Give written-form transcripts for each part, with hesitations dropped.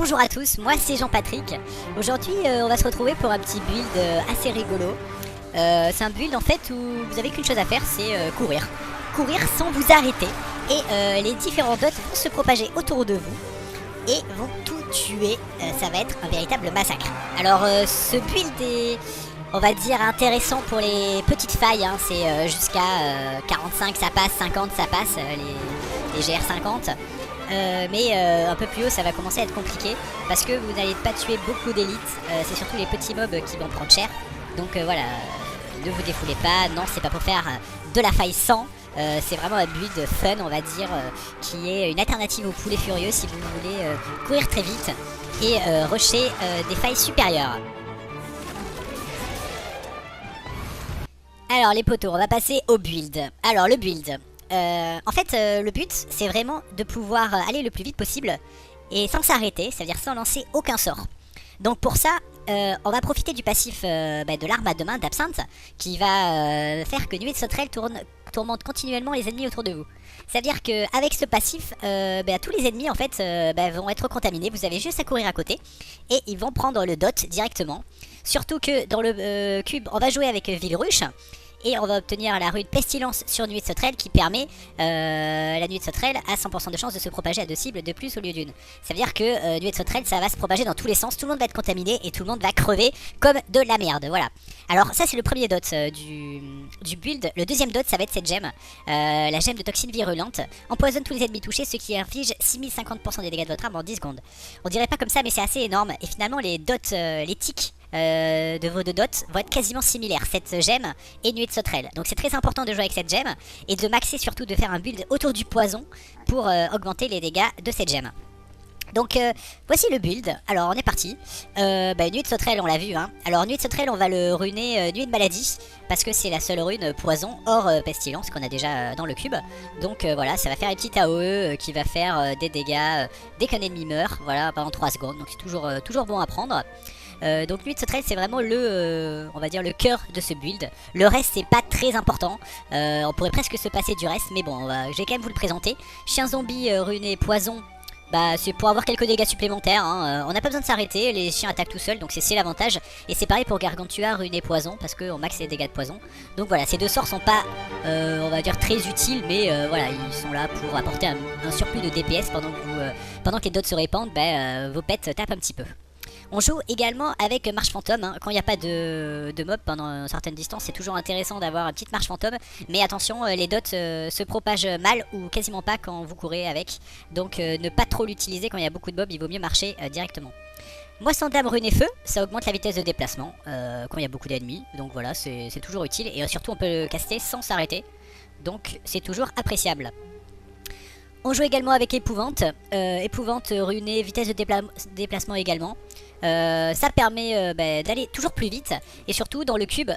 Bonjour à tous, moi c'est Jean-Patrick. Aujourd'hui on va se retrouver pour un petit build assez rigolo. C'est un build en fait où vous avez qu'une chose à faire, c'est courir. Courir sans vous arrêter. Et les différents dots vont se propager autour de vous et vont tout tuer. Ça va être un véritable massacre. Alors ce build est, on va dire, intéressant pour les petites failles, hein. C'est jusqu'à 45 ça passe, 50 ça passe, les GR50. Mais un peu plus haut ça va commencer à être compliqué parce que vous n'allez pas tuer beaucoup d'élites, c'est surtout les petits mobs qui vont prendre cher. Donc voilà, ne vous défoulez pas, non c'est pas pour faire de la faille 100, c'est vraiment un build fun on va dire, qui est une alternative au poulet furieux si vous voulez courir très vite et rusher des failles supérieures. Alors les potos, on va passer au build. Alors le build, en fait le but c'est vraiment de pouvoir aller le plus vite possible et sans s'arrêter, c'est-à-dire sans lancer aucun sort. Donc pour ça on va profiter du passif de l'arme à deux mains d'Absinthe qui va faire que Nuée de Sauterelle tourmente continuellement les ennemis autour de vous. C'est-à-dire qu'avec ce passif, tous les ennemis en fait vont être contaminés, vous avez juste à courir à côté et ils vont prendre le dot directement. Surtout que dans le cube on va jouer avec Villeruche. Et on va obtenir la rune Pestilence sur Nuée de Sauterelle qui permet la Nuée de Sauterelle à 100% de chance de se propager à deux cibles de plus au lieu d'une. Ça veut dire que Nuée de Sauterelle ça va se propager dans tous les sens, tout le monde va être contaminé et tout le monde va crever comme de la merde, voilà. Alors ça c'est le premier dot du build. Le deuxième dot ça va être cette gemme, la gemme de toxine virulente. Empoisonne tous les ennemis touchés, ce qui inflige 6050% des dégâts de votre arme en 10 secondes. On dirait pas comme ça mais c'est assez énorme et finalement les dots, les tics de vos deux dots vont être quasiment similaires, cette gemme et Nuée de Sauterelle. Donc c'est très important de jouer avec cette gemme et de maxer, surtout de faire un build autour du poison pour augmenter les dégâts de cette gemme. Donc voici le build. Alors on est parti. Nuée de Sauterelle on l'a vu, hein. Alors Nuée de Sauterelle on va le runer Nuée de Maladie parce que c'est la seule rune poison hors pestilence qu'on a déjà dans le cube. Donc voilà, ça va faire une petite AOE qui va faire des dégâts dès qu'un ennemi meurt, voilà, pendant 3 secondes. Donc c'est toujours bon à prendre. Donc Nuée de Sauterelle c'est vraiment le, on va dire, le cœur de ce build. Le reste c'est pas très important, on pourrait presque se passer du reste, mais bon, je vais quand même vous le présenter. Chien zombie runé poison, c'est pour avoir quelques dégâts supplémentaires, hein. On n'a pas besoin de s'arrêter, les chiens attaquent tout seuls, donc c'est l'avantage. Et c'est pareil pour Gargantua runé poison, parce qu'on max les dégâts de poison. Donc voilà, ces deux sorts sont pas, on va dire, très utiles, mais voilà, ils sont là pour apporter un surplus de DPS pendant que les dots se répandent, vos pets tapent un petit peu. On joue également avec marche fantôme, hein. Quand il n'y a pas de mob pendant une certaine distance, c'est toujours intéressant d'avoir une petite marche fantôme. Mais attention, les dots se propagent mal ou quasiment pas quand vous courez avec. Donc ne pas trop l'utiliser quand il y a beaucoup de mobs, il vaut mieux marcher directement. Moisson d'âme runé feu, ça augmente la vitesse de déplacement quand il y a beaucoup d'ennemis. Donc voilà, c'est toujours utile et surtout on peut le caster sans s'arrêter. Donc c'est toujours appréciable. On joue également avec épouvante, épouvante runée, vitesse de déplacement également. Ça permet d'aller toujours plus vite et surtout dans le cube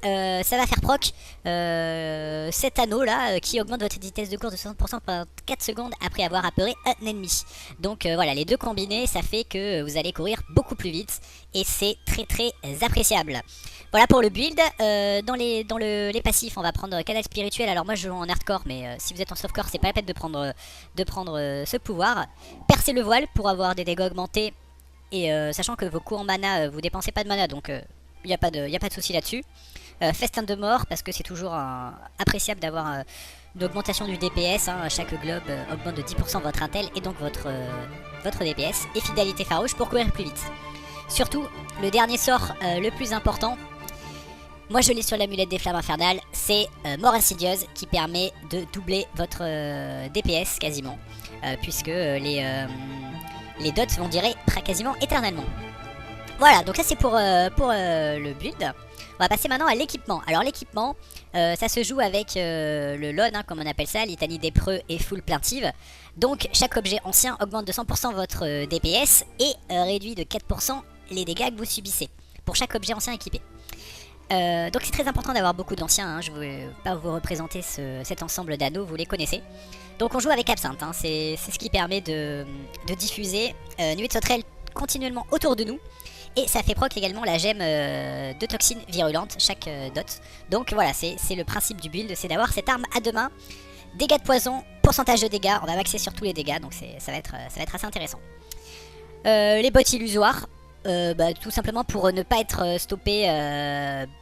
ça va faire proc cet anneau là qui augmente votre vitesse de course de 60% pendant 4 secondes après avoir apeuré un ennemi. Donc voilà, les deux combinés ça fait que vous allez courir beaucoup plus vite et c'est très appréciable. Voilà pour le build. Dans les passifs on va prendre canal spirituel. Alors moi je joue en hardcore mais si vous êtes en softcore c'est pas la peine de prendre ce pouvoir. Percer le voile pour avoir des dégâts augmentés et sachant que vos coups en mana vous dépensez pas de mana donc il n'y a pas de souci là-dessus. Festin de mort parce que c'est toujours appréciable d'avoir une augmentation du DPS, hein. Chaque globe augmente de 10% votre intel et donc votre DPS. Et fidélité farouche pour courir plus vite. Surtout le dernier sort le plus important, moi je l'ai sur l'amulette des flammes infernales, c'est mort insidieuse qui permet de doubler votre DPS quasiment puisque les dots vont durer quasiment éternellement. Voilà, donc ça c'est pour le build. On va passer maintenant à l'équipement. Alors l'équipement, ça se joue avec le LON, hein, comme on appelle ça, litanie des preux et foule plaintive. Donc chaque objet ancien augmente de 100% votre DPS et réduit de 4% les dégâts que vous subissez pour chaque objet ancien équipé. Donc c'est très important d'avoir beaucoup d'anciens, hein. Je ne vais pas vous représenter cet ensemble d'anneaux, vous les connaissez. Donc on joue avec Absinthe, hein. C'est ce qui permet de diffuser Nuée de Sauterelle continuellement autour de nous. Et ça fait proc également la gemme de toxine virulente, chaque dot. Donc voilà, c'est le principe du build, c'est d'avoir cette arme à deux mains. Dégâts de poison, pourcentage de dégâts, on va maxer sur tous les dégâts, donc ça va être assez intéressant. Les bots illusoires, tout simplement pour ne pas être stoppé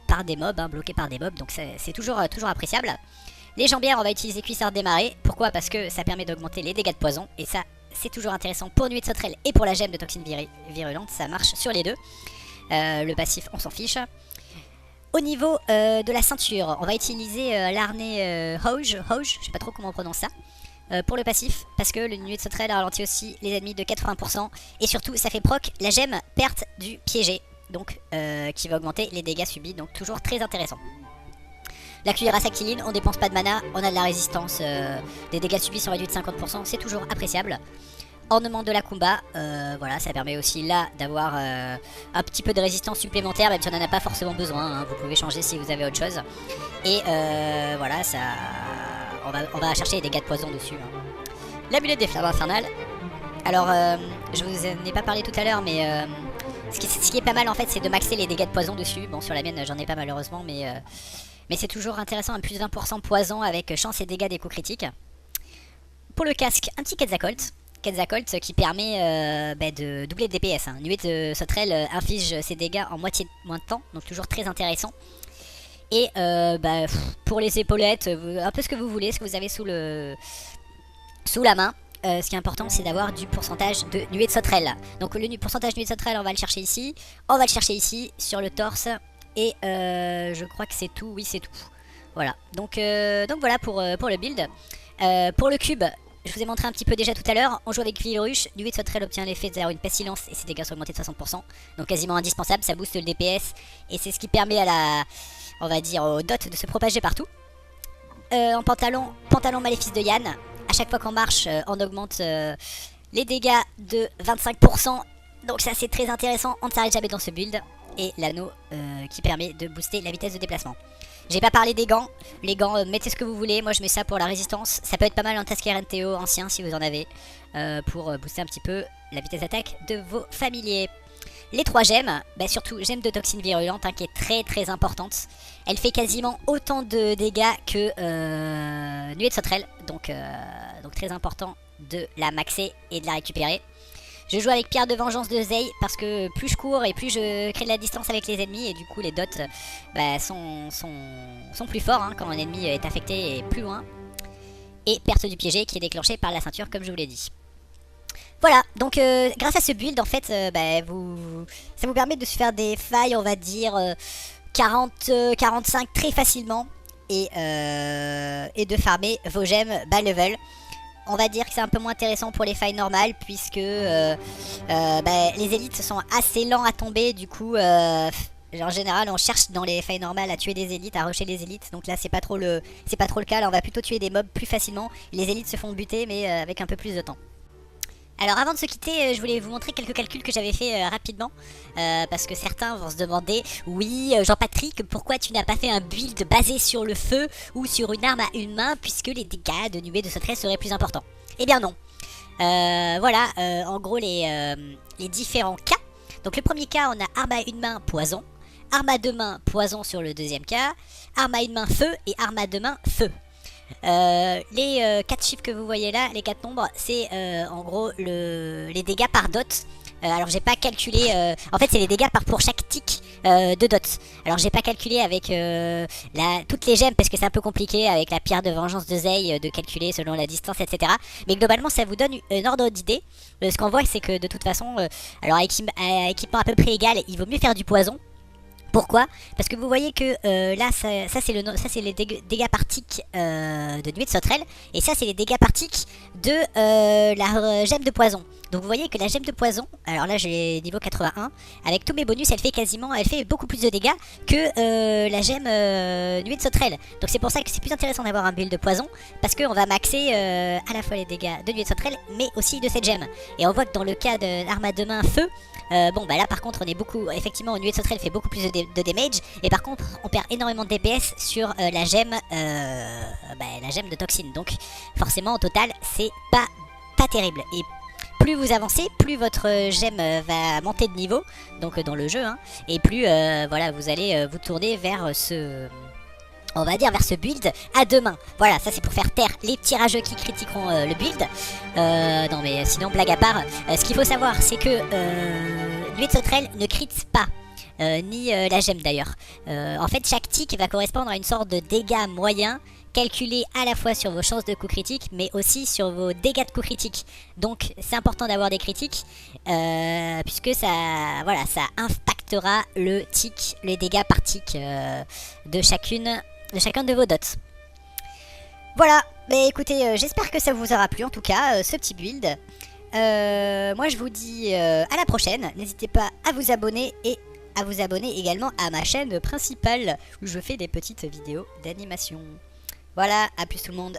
par des mobs, hein, bloqué par des mobs, donc c'est toujours appréciable. Les jambières, on va utiliser cuissard démarré. Pourquoi? Parce que ça permet d'augmenter les dégâts de poison, et ça c'est toujours intéressant pour Nuée de Sauterelle et pour la gemme de toxine virulente, ça marche sur les deux. Le passif, on s'en fiche. Au niveau de la ceinture, on va utiliser l'arnais Hauge, je sais pas trop comment on prononce ça. Pour le passif, parce que le Nuée de Sauterelle ralentit aussi les ennemis de 80%, et surtout ça fait proc la gemme perte du piégé, donc qui va augmenter les dégâts subis, donc toujours très intéressant. La cuirasse actyline, on dépense pas de mana, on a de la résistance, des dégâts subis sont réduits de 50%, c'est toujours appréciable. Ornement de la combat, voilà, ça permet aussi là d'avoir un petit peu de résistance supplémentaire, même si on n'en a pas forcément besoin, hein, vous pouvez changer si vous avez autre chose. Et voilà, ça, on va chercher les dégâts de poison dessus. Hein. L'amulette des flammes infernales. Alors, je vous en ai pas parlé tout à l'heure, mais ce qui est pas mal en fait, c'est de maxer les dégâts de poison dessus. Bon, sur la mienne, j'en ai pas malheureusement, mais c'est toujours intéressant, un plus de 20% poison avec chance et dégâts des coups critiques. Pour le casque, un petit Quetzalcoatl. Quetzalcoatl qui permet de doubler le DPS. Hein. Nuée de Sauterelle inflige ses dégâts en moitié moins de temps, donc toujours très intéressant. Et pour les épaulettes, un peu ce que vous voulez, ce que vous avez sous la main. Ce qui est important, c'est d'avoir du pourcentage de Nuée de Sauterelle. Donc le pourcentage de Nuée de Sauterelle, on va le chercher ici. On va le chercher ici, sur le torse. Et je crois que c'est tout, oui c'est tout. Voilà, donc voilà pour le build. Pour le cube, je vous ai montré un petit peu déjà tout à l'heure. On joue avec Vilruche, Nuée de Sauterelle obtient l'effet d'avoir une pestilence et ses dégâts sont augmentés de 60%. Donc quasiment indispensable, ça booste le DPS. Et c'est ce qui permet à on va dire au dot de se propager partout. En pantalon maléfice de Yann. À chaque fois qu'on marche, on augmente les dégâts de 25%. Donc ça c'est très intéressant, on ne s'arrête jamais dans ce build. Et l'anneau qui permet de booster la vitesse de déplacement. J'ai pas parlé des gants. Les gants, mettez ce que vous voulez. Moi je mets ça pour la résistance. Ça peut être pas mal en Tasker NTO ancien si vous en avez. Pour booster un petit peu la vitesse d'attaque de vos familiers. Les 3 gemmes, surtout gemme de toxine virulente qui est très très importante. Elle fait quasiment autant de dégâts que Nuée de Sauterelle. Donc très important de la maxer et de la récupérer. Je joue avec pierre de vengeance de Zei parce que plus je cours et plus je crée de la distance avec les ennemis. Et du coup les dots sont plus forts quand un ennemi est affecté et plus loin. Et perte du piégé qui est déclenchée par la ceinture comme je vous l'ai dit. Voilà, donc grâce à ce build en fait, ça vous permet de se faire des failles on va dire 40-45 très facilement. Et de farmer vos gemmes bas level. On va dire que c'est un peu moins intéressant pour les failles normales puisque les élites sont assez lents à tomber. Du coup, en général, on cherche dans les failles normales à tuer des élites, à rusher les élites. Donc là, c'est pas trop le cas. Là, on va plutôt tuer des mobs plus facilement. Les élites se font buter, mais avec un peu plus de temps. Alors avant de se quitter, je voulais vous montrer quelques calculs que j'avais fait rapidement. Parce que certains vont se demander, oui Jean-Patrick, pourquoi tu n'as pas fait un build basé sur le feu ou sur une arme à une main puisque les dégâts de Nuée de Sauterelle seraient plus importants? Eh bien non. Voilà, en gros les différents cas. Donc le premier cas, on a arme à une main, poison. Arme à deux mains, poison sur le deuxième cas. Arme à une main, feu. Et arme à deux mains, feu. Les 4 chiffres que vous voyez là, les 4 nombres, c'est en gros les dégâts par dot. Alors j'ai pas calculé, en fait c'est les dégâts pour chaque tick de dot. Alors j'ai pas calculé avec toutes les gemmes parce que c'est un peu compliqué avec la pierre de vengeance de Zei de calculer selon la distance etc. Mais globalement ça vous donne un ordre d'idée. Ce qu'on voit c'est que de toute façon, alors à équipement à peu près égal, il vaut mieux faire du poison. Pourquoi? Parce que vous voyez que là, ça c'est les dégâts par tick de Nuée de Sauterelle. Et ça, c'est les dégâts par tick de la gemme de poison. Donc vous voyez que la gemme de poison, alors là j'ai niveau 81, avec tous mes bonus, elle fait beaucoup plus de dégâts que la gemme Nuée de Sauterelle. Donc c'est pour ça que c'est plus intéressant d'avoir un build de poison. Parce qu'on va maxer à la fois les dégâts de Nuée de Sauterelle, mais aussi de cette gemme. Et on voit que dans le cas de l'arme à deux mains feu, là par contre on est beaucoup, effectivement Nuée de Sauterelle fait beaucoup plus de damage, et par contre on perd énormément de DPS sur la gemme de toxine, donc forcément au total c'est pas terrible. Et plus vous avancez, plus votre gemme va monter de niveau, donc dans le jeu, et plus vous allez vous tourner vers on va dire vers ce build à 2 mains. Voilà, ça c'est pour faire taire les petits rageux qui critiqueront le build. Non mais sinon, blague à part, ce qu'il faut savoir c'est que l'huile de sauterelle ne crit pas. Ni la gemme d'ailleurs. En fait, chaque tic va correspondre à une sorte de dégâts moyens calculés à la fois sur vos chances de coup critique, mais aussi sur vos dégâts de coup critique. Donc, c'est important d'avoir des critiques, puisque ça, voilà, ça impactera le tic, les dégâts par tic de chacun de vos dots. Voilà, mais écoutez, j'espère que ça vous aura plu en tout cas, ce petit build. Moi je vous dis à la prochaine, n'hésitez pas à vous abonner et à vous abonner également à ma chaîne principale où je fais des petites vidéos d'animation. Voilà, à plus tout le monde.